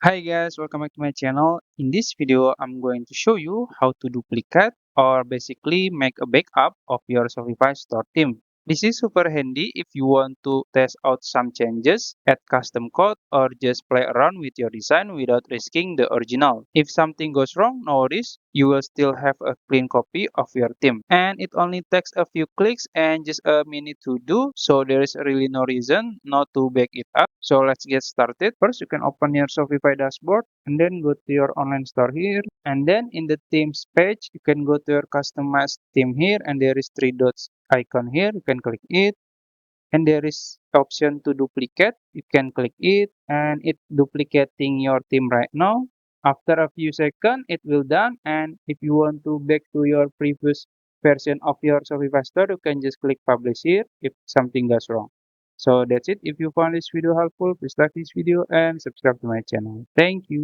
Hi guys, welcome back to my channel. In this video, I'm going to show you how to duplicate or basically make a backup of your Shopify store theme. This is super handy if you want to test out some changes, add custom code, or just play around with your design without risking the original. If something goes wrong, no worries, you will still have a clean copy of your theme. And it only takes a few clicks and just a minute to do, so there is really no reason not to back it up. So let's get started. First, you can open your Shopify dashboard and then go to your online store here. And then in the themes page, you can go to your customized theme here and there is three dots icon here. You can click it and there is option to duplicate. You can click it and it duplicating your theme right now. After a few seconds, it will done. And if you want to back to your previous version of your Shopify store, you can just click publish here if something goes wrong. So that's it. If you found this video helpful, please like this video and subscribe to my channel. Thank you.